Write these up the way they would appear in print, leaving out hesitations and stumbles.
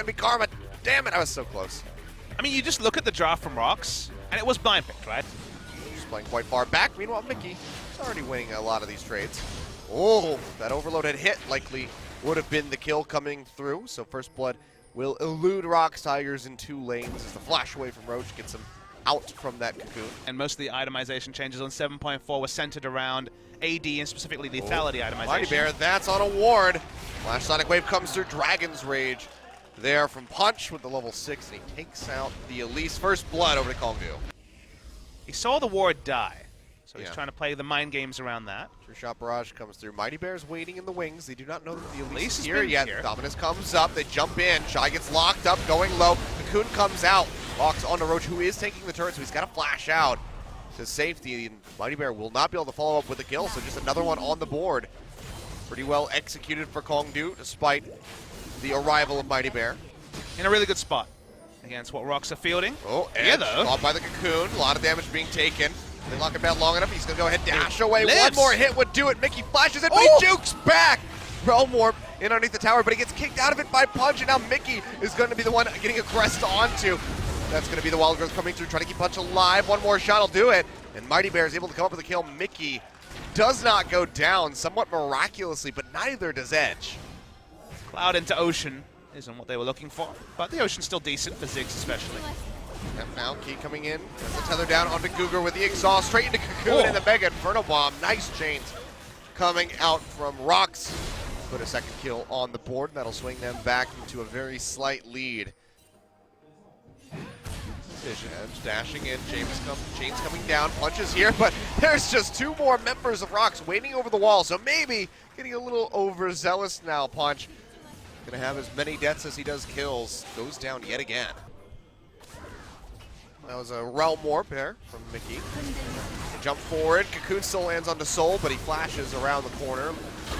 going to be Karma. Damn it, I was so close. I mean, you just look at the draft from ROX, and it was blind picked, right? Just playing quite far back. Meanwhile, Mickey is already winning a lot of these trades. Oh, that overload had hit. Likely would have been the kill coming through. So first blood will elude ROX Tigers in 2 lanes as the flash away from Roach gets him out from that cocoon. And most of the itemization changes on 7.4 were centered around AD and specifically lethality itemization. MIGHTYBEAR, that's on a ward. Flash Sonic Wave comes through. Dragon's Rage there from Punch with the level 6, and he takes out the Elise. First blood over to KONGDOO. He saw the ward die, so he's trying to play the mind games around that. Sure shot barrage comes through. MIGHTYBEAR's waiting in the wings. They do not know that the Elise is here yet. here. Dominus comes up. They jump in. Shy gets locked up, going low. Cocoon comes out. Locks onto Roach, who is taking the turret, so he's got to flash out to safety. MIGHTYBEAR will not be able to follow up with a kill, so just another one on the board. Pretty well executed for KONGDOO, despite the arrival of MIGHTYBEAR. In a really good spot against what ROX are fielding. Oh, Edge caught by the Cocoon. A lot of damage being taken. They lock him down long enough. He's going to go ahead and dash away. Lives. One more hit would do it. Mickey flashes it, but he jukes back. Realm Warp in underneath the tower, but he gets kicked out of it by Punch, and now Mickey is going to be the one getting aggressed onto. That's going to be the Wild Growth coming through, trying to keep Punch alive. One more shot will do it, and MIGHTYBEAR is able to come up with a kill. Mickey does not go down, somewhat miraculously, but neither does Edge. Cloud into Ocean isn't what they were looking for, but the Ocean's still decent for Ziggs especially. Yep, now Key coming in, has the tether down onto GUGER with the exhaust, straight into Cocoon and the Mega Inferno Bomb. Nice chains coming out from ROX. Put a second kill on the board, and that'll swing them back into a very slight lead. Edge dashing in, Chains coming down, Punches here, but there's just 2 more members of ROX waiting over the wall, so maybe getting a little overzealous now. Punch gonna have as many deaths as he does kills, goes down yet again. That was a Realm Warp there from Mickey. Jump forward, Cocoon still lands onto Soul, but he flashes around the corner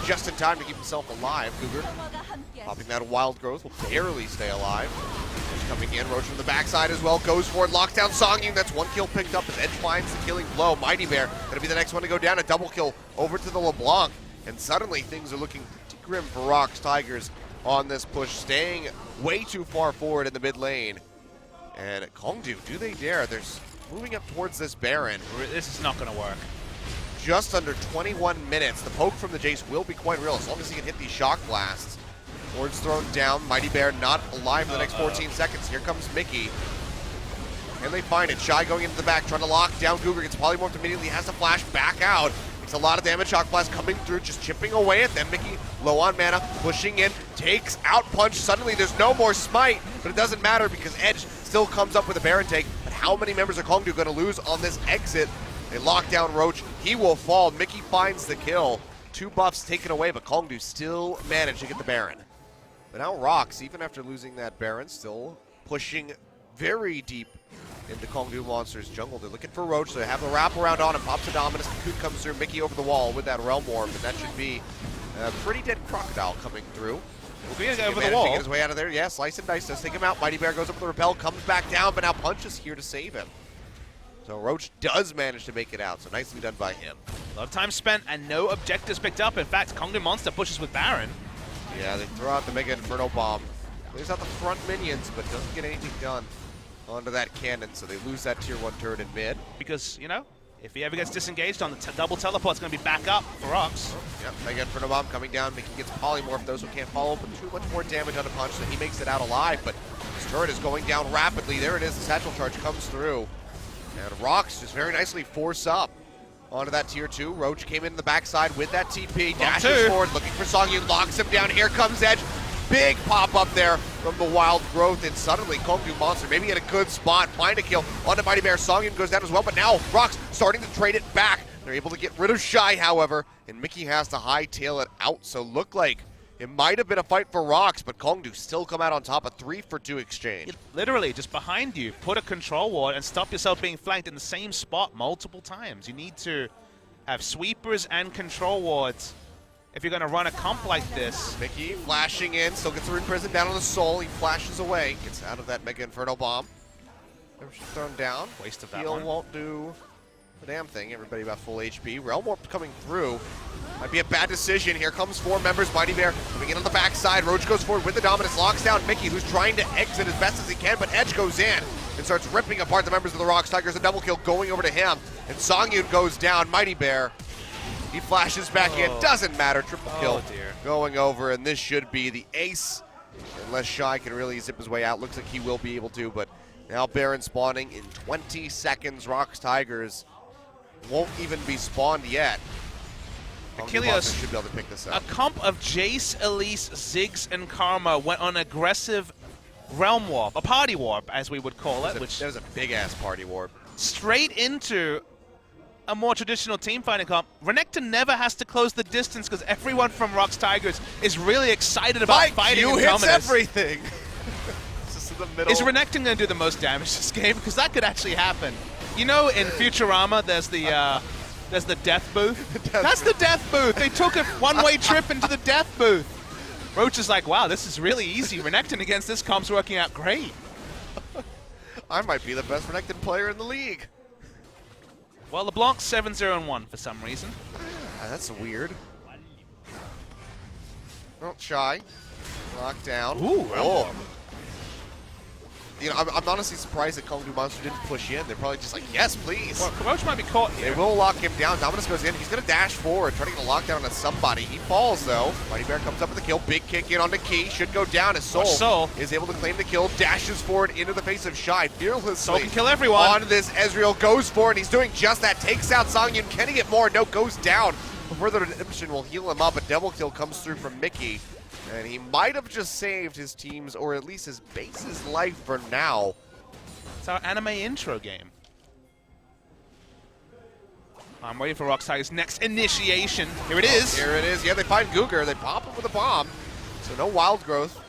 just in time to keep himself alive. GUGER popping that Wild Growth, will barely stay alive. Edge coming in, Roach from the backside as well, goes for it, lockdown SANGYOON, that's 1 kill picked up as Edge finds the killing blow. MIGHTYBEAR gonna be the next one to go down, a double kill over to the LeBlanc, and suddenly things are looking pretty grim for ROX Tigers on this push, staying way too far forward in the mid lane. And KONGDOO, do they dare? They're moving up towards this Baron. This is not going to work. Just under 21 minutes. The poke from the JAyce will be quite real as long as he can hit these shock blasts. Ward's thrown down. MIGHTYBEAR not alive for the next 14 seconds. Here comes Mickey. And they find it. Shy going into the back, trying to lock down GUGER. Gets polymorphed immediately, has to flash back out. It's a lot of damage. Shock blast coming through, just chipping away at them. Mickey low on mana, pushing in, takes out Punch. Suddenly there's no more smite, but it doesn't matter because Edge still comes up with a Baron take. But how many members of KONGDOO going to lose on this exit? They lock down Roach. He will fall. Mickey finds the kill. 2 buffs taken away, but KONGDOO still managed to get the Baron. But now ROX, even after losing that Baron, still pushing very deep into KONGDOO Monsters jungle. They're looking for Roach, so they have the wraparound on him. Pops a Dominus, Cocoon comes through, Mickey over the wall with that Realm Warp, and that should be a pretty dead Crocodile coming through. We're over the wall. To get his way out of there. Yeah, slice and dice does take him out. MIGHTYBEAR goes up with the repel, comes back down, but now Punch is here to save him. So Roach does manage to make it out, so nicely done by him. A lot of time spent and no objectives picked up. In fact, KONGDOO Monster pushes with Baron. Yeah, they throw out the Mega Inferno Bomb. Clears out the front minions, but doesn't get anything done onto that cannon, so they lose that tier 1 turret in mid. Because, you know, if he ever gets disengaged on the double teleport, it's going to be back up for ROX. Yep, Mega Inferno Bomb coming down. Mickey gets polymorphed. Those who can't follow, but too much more damage on the Punch, so he makes it out alive. But his turret is going down rapidly. There it is. The satchel charge comes through. And ROX just very nicely force up onto that tier 2. Roach came in the backside with that TP. Dashes forward, looking for SANGYOON. Locks him down. Here comes Edge. Big pop up there from the Wild Growth, and suddenly KONGDOO Monster maybe in a good spot, find a kill onto MIGHTYBEAR. SANGYOON goes down as well, but now ROX starting to trade it back. They're able to get rid of Shy, however, and Mickey has to hightail it out, so look like it might have been a fight for ROX, but KONGDOO still come out on top, a 3-for-2 exchange. Literally, just behind you, put a control ward and stop yourself being flanked in the same spot multiple times. You need to have sweepers and control wards if you're going to run a comp like this. Mickey flashing in, still gets the Rune Prison down on the Soul. He flashes away, gets out of that Mega Inferno Bomb. Thrown down. Waste of that Heal one. won't do the damn thing. Everybody about full HP. Realm Warp coming through. Might be a bad decision. Here comes 4 members. MIGHTYBEAR coming in on the backside. Roach goes forward with the dominance. Locks down Mickey, who's trying to exit as best as he can, but Edge goes in and starts ripping apart the members of the ROX Tigers. A double kill going over to him. And SANGYOON goes down. MIGHTYBEAR, he flashes back in. Doesn't matter. Triple kill going over. And this should be the ace. Unless Shy can really zip his way out. Looks like he will be able to, but now Baron spawning in 20 seconds. ROX Tigers won't even be spawned yet. Achilles should be able to pick this up. A comp of JAyce, Elise, Ziggs, and Karma went on aggressive realm warp, a party warp as we would call it. That was a big-ass party warp. Straight into a more traditional team fighting comp. Renekton never has to close the distance because everyone from ROX Tigers is really excited about fighting Q in hits Dominus. everything. Just in the middle. Is Renekton going to do the most damage this game? Because that could actually happen. You know, in Futurama, there's the death booth. That's the death booth. They took a one-way trip into the death booth. Roach is like, wow, this is really easy. Renekton against this comp's working out great. I might be the best Renekton player in the league. Well, LeBlanc's 7-0-1 for some reason. That's weird. Well, Shy. Locked down. Ooh, oh. You know, I'm honestly surprised that KONGDOO Monster didn't push in. They're probably just like, yes, please. Well, Roach might be caught here. They will lock him down. Dominus goes in. He's going to dash forward, trying to get a lockdown on somebody. He falls, though. MIGHTYBEAR comes up with a kill. Big kick in onto Key. Should go down as Soul is able to claim the kill. Dashes forward into the face of Shy. Fearlessly. Soul can kill everyone. On this, Ezreal goes for it. He's doing just that. Takes out SANGYOON. Can he get more? No, goes down. Further redemption will heal him up. A double kill comes through from Mickey. And he might have just saved his team's, or at least his base's life for now. It's our anime intro game. I'm waiting for ROX Tigers' next initiation. Here it is. Here it is. Yeah, they find GUGER. They pop him with a bomb. So no wild growth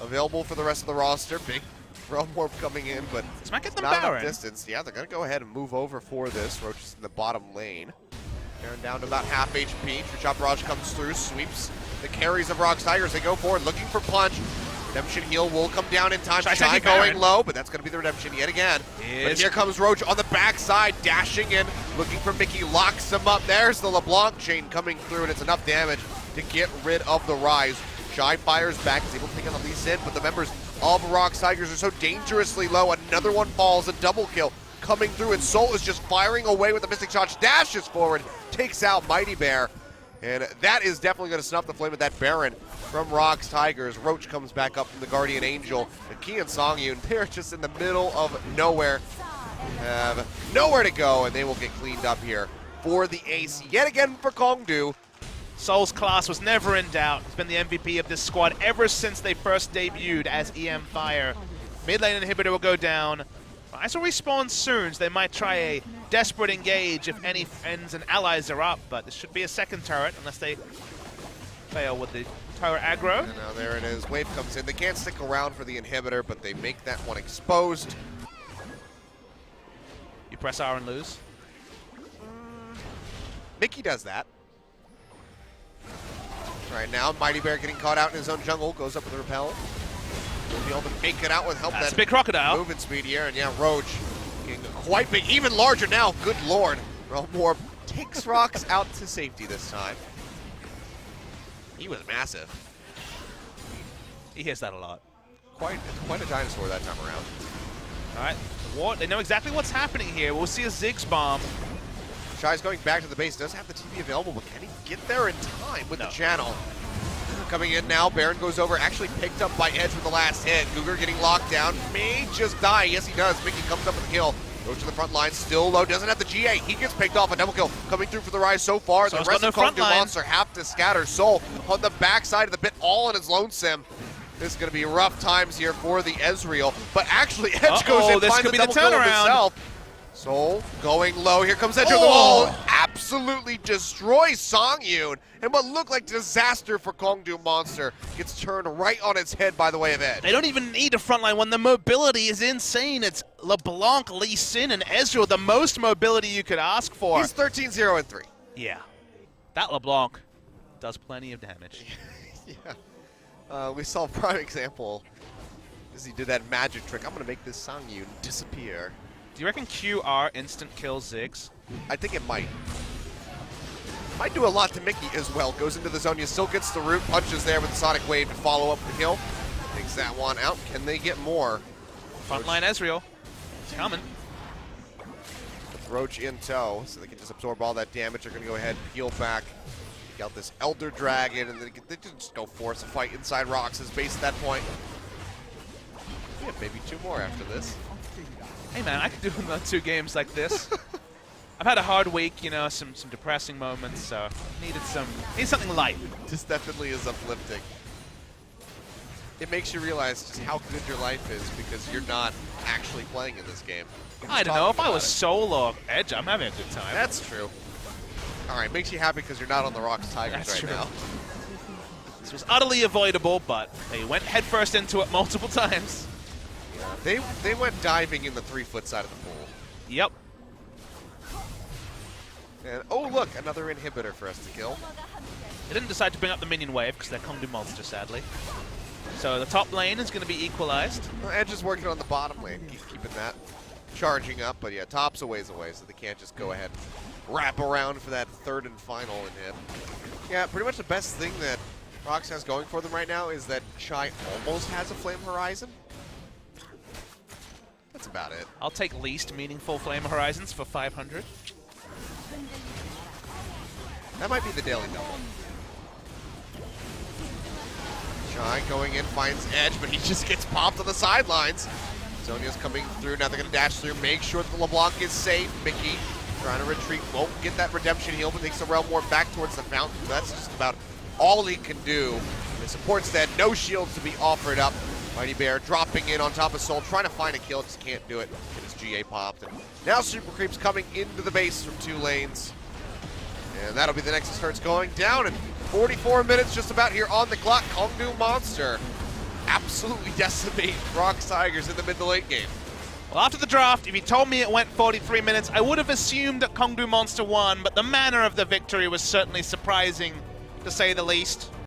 available for the rest of the roster. Big realm warp coming in, but Let's not get them not enough Baron. distance. Yeah, they're going to go ahead and move over for this. Roach is in the bottom lane. Baron down to about half HP. Chop Barrage comes through, sweeps the carries of ROX Tigers. They go forward, looking for punch. Redemption heal will come down in time. Shy going low, but that's going to be the redemption yet again. But here comes Roach on the backside, dashing in, looking for Mickey, locks him up. There's the LeBlanc chain coming through, and it's enough damage to get rid of the Ryze. Shy fires back, is able to take on Elise in, but the members of ROX Tigers are so dangerously low. Another one falls, a double kill coming through, and Soul is just firing away with the Mystic Shot, dashes forward, takes out MIGHTYBEAR. And that is definitely going to snuff the flame of that Baron from ROX Tigers. Roach comes back up from the Guardian Angel. And Key and SANGYOON, they're just in the middle of nowhere. Have nowhere to go, and they will get cleaned up here for the ace yet again for KONGDOO. Soul's class was never in doubt. He's been the MVP of this squad ever since they first debuted as EM Fire. Mid lane inhibitor will go down. Ryze will respawn soon, so they might try a desperate engage if any friends and allies are up, but this should be a second turret unless they fail with the turret aggro. And now there it is. Wave comes in. They can't stick around for the inhibitor, but they make that one exposed. You press R and lose. Mickey does that. Right now, MIGHTYBEAR getting caught out in his own jungle, goes up with a repel. Will be able to make it out with help. That's a big crocodile. Movement speed here, and yeah, Roach getting quite big, even larger now. Good lord. Realm Warp takes ROX out to safety this time. He was massive. He hears that a lot. Quite a dinosaur that time around. All right, they know exactly what's happening here. We'll see a Ziggs bomb. Shy's going back to the base, does have the TP available, but can he get there in time with the channel? Coming in now, Baron goes over, actually picked up by Edge with the last hit. GUGER getting locked down, may just die. Yes, he does. Mickey comes up with the kill. Goes to the front line, still low, doesn't have the GA. He gets picked off, a double kill coming through for the Ryze so far. The rest of KONGDOO Monster have to scatter. Soul on the backside of the pit, all on his lonesome. This is going to be rough times here for the Ezreal, but actually Edge goes in, finds the double kill himself. Soul going low. Here comes Edge on the wall. Absolutely destroys SANGYOON. And what looked like disaster for KONGDOO Monster gets turned right on its head by the way of Edge. They don't even need a frontline when the mobility is insane. It's LeBlanc, Lee Sin, and Ezreal, the most mobility you could ask for. He's 13-0-3. Yeah. That LeBlanc does plenty of damage. Yeah. We saw a prime example as he did that magic trick. I'm going to make this SANGYOON disappear. Do you reckon QR instant kills Ziggs? I think it might. Might do a lot to Mickey as well. Goes into the zone. He still gets the root. Punches there with the Sonic Wave to follow up the kill. Takes that one out. Can they get more? Frontline Ezreal. It's coming. Roach in tow, so they can just absorb all that damage. They're going to go ahead and heal back. Take out this Elder Dragon, and they just go force a fight inside ROX's base at that point. Yeah, maybe 2 more after this. Hey man, I could do another 2 games like this. I've had a hard week, you know, some depressing moments, so needed something light. This definitely is uplifting. It makes you realize just how good your life is because you're not actually playing in this game. I don't know, if I was SOL or Edge, I'm having a good time. That's true. All right, makes you happy because you're not on the ROX Tigers That's right true. now. This was utterly avoidable, but they went headfirst into it multiple times. Yeah, they went diving in the 3-foot side of the pool. Yep. And oh look, another inhibitor for us to kill. They didn't decide to bring up the minion wave because they're KONGDOO monster, sadly. So the top lane is going to be equalized. Well, Edge is working on the bottom lane, keeping that charging up, but yeah, top's a ways away, so they can't just go ahead and wrap around for that 3rd and final inhib. Yeah, pretty much the best thing that ROX has going for them right now is that Shy almost has a Flame Horizon. That's about it. I'll take least meaningful Flame Horizons for 500. That might be the daily double. Shy going in, finds Edge, but he just gets popped on the sidelines. Zhonya's coming through, now they're going to dash through, make sure that LeBlanc is safe. Mickey trying to retreat, won't get that redemption heal, but takes the Realm War back towards the fountain. So that's just about all he can do. The support's dead, no shields to be offered up. MIGHTYBEAR dropping in on top of Soul, trying to find a kill, just can't do it. Get his GA popped. And now Super Creep's coming into the base from 2 lanes. And that'll be the Nexus starts going down, and 44 minutes just about here on the clock. KONGDOO Monster absolutely decimate ROX Tigers in the mid to late game. Well, after the draft, if you told me it went 43 minutes, I would have assumed that KONGDOO Monster won, but the manner of the victory was certainly surprising, to say the least.